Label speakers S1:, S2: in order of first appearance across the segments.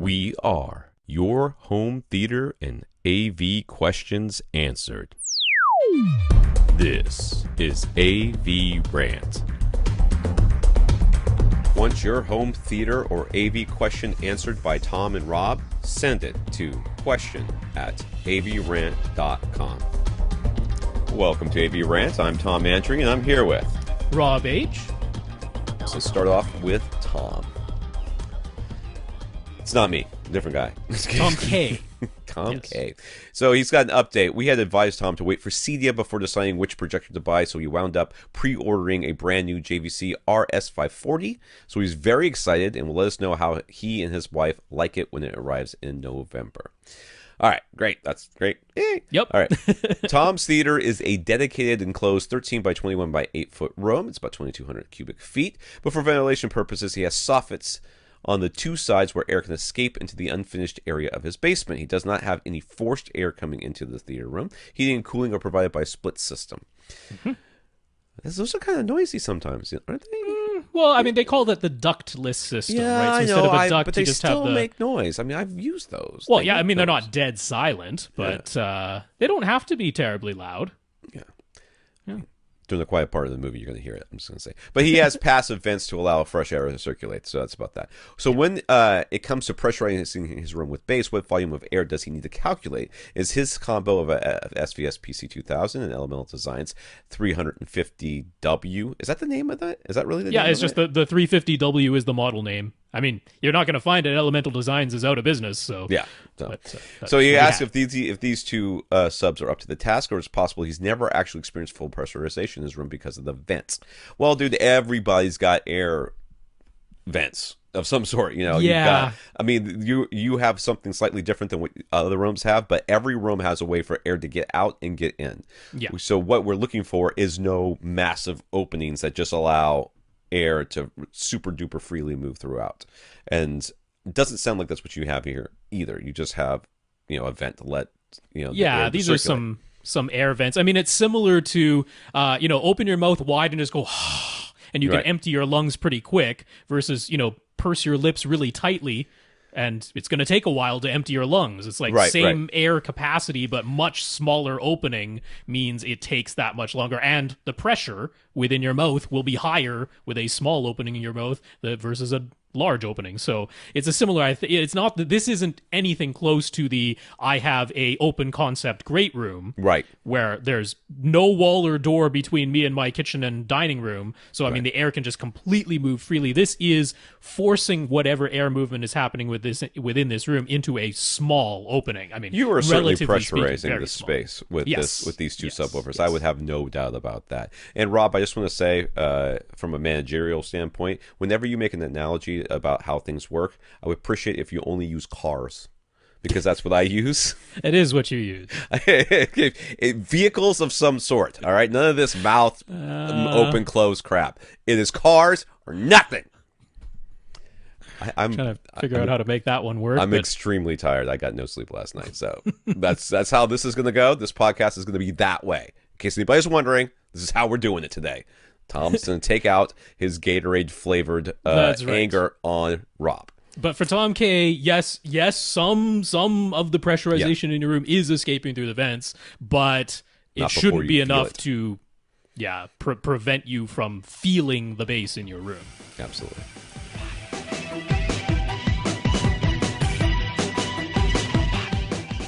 S1: We are your home theater and AV questions answered. This is AVRant. Want your home theater or AV question answered by Tom and Rob? Send it to question@avrant.com. Welcome to AVRant. I'm Tom Andry, and I'm here with
S2: Rob H.
S1: So start off with Tom. It's not me, different guy.
S2: Tom K.
S1: Tom
S2: Yes.
S1: K. So he's got an update. We had advised Tom to wait for CEDIA before deciding which projector to buy, so he wound up pre-ordering a brand new JVC RS540. So he's very excited and will let us know how he and his wife like it when it arrives in November. All right, great. That's great.
S2: Yep.
S1: All right. Tom's Theater is a dedicated enclosed 13 by 21 by 8 foot room. It's about 2,200 cubic feet. But for ventilation purposes, he has soffits on the two sides where air can escape into the unfinished area of his basement. He does not have any forced air coming into the theater room. Heating and cooling are provided by a split system. Mm-hmm. Those are kind of noisy sometimes, aren't they?
S2: Well, I mean, they call that the ductless system,
S1: Yeah,
S2: right? So
S1: I
S2: instead
S1: know,
S2: of a duct,
S1: but
S2: you
S1: they
S2: just
S1: still
S2: have the...
S1: make noise. I mean, I've used those.
S2: Well,
S1: They
S2: yeah, I
S1: make
S2: mean, they're
S1: noise.
S2: not dead silent, but they don't have to be terribly loud.
S1: Yeah.
S2: Yeah.
S1: During the quiet part of the movie, you're going to hear it. I'm just going to say. But he has passive vents to allow fresh air to circulate, so that's about that. So when it comes to pressurizing his room with bass, what volume of air does he need to calculate? Is his combo of a SVS PC2000 and Elemental Designs 350W? Is that the name of that? Is that really the name of it?
S2: Yeah, it's just the 350W is the model name. I mean, you're not going to find it. Elemental Designs is out of business, so...
S1: Yeah.
S2: But,
S1: so he asked if these two subs are up to the task, or it's possible he's never actually experienced full pressurization in his room because of the vents. Well, dude, everybody's got air vents of some sort. You know,
S2: yeah.
S1: I mean, you have something slightly different than what other rooms have, but every room has a way for air to get out and get in.
S2: Yeah.
S1: So what we're looking for is no massive openings that just allow air to super duper freely move throughout. And it doesn't sound like that's what you have here either. You just have, a vent to let, the air
S2: these
S1: circulate.
S2: are some air vents. I mean, it's similar to, open your mouth wide and just go, and you can empty your lungs pretty quick versus, purse your lips really tightly. And it's going to take a while to empty your lungs. It's like same air capacity, but much smaller opening means it takes that much longer. And the pressure within your mouth will be higher with a small opening in your mouth versus a large opening. So it's a similar, it's not that this isn't anything close to the I have a open concept great room.
S1: Right.
S2: Where there's no wall or door between me and my kitchen and dining room. So, I mean, the air can just completely move freely. This is forcing whatever air movement is happening within this room into a small opening. I mean,
S1: you are certainly
S2: relatively
S1: pressurizing
S2: speaking,
S1: the space with these two
S2: Yes.
S1: subwoofers.
S2: Yes.
S1: I would have no doubt about that. And Rob, I just want to say, from a managerial standpoint, whenever you make an analogy about how things work, I would appreciate if you only use cars, because that's what I use.
S2: It is what you use.
S1: Vehicles of some sort. All right, none of this mouth open close crap. It is cars or nothing. I'm
S2: trying to figure out how to make that one work.
S1: I'm extremely tired. I got no sleep last night, so that's how this is going to go. This podcast is going to be that way. In case anybody's wondering, this is how we're doing it today. Tom's going to take out his Gatorade flavored anger on Rob.
S2: But for Tom K, yes, some of the pressurization in your room is escaping through the vents, but it shouldn't be enough to prevent you from feeling the bass in your room.
S1: Absolutely.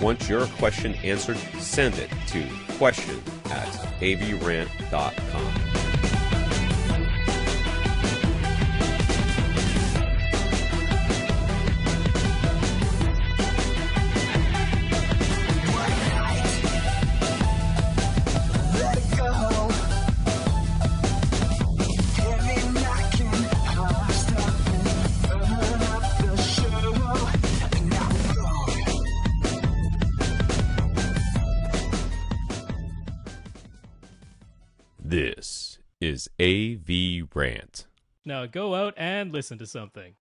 S1: Want your question answered? Send it to question@avrant.com. This is AVRant.
S2: Now go out and listen to something.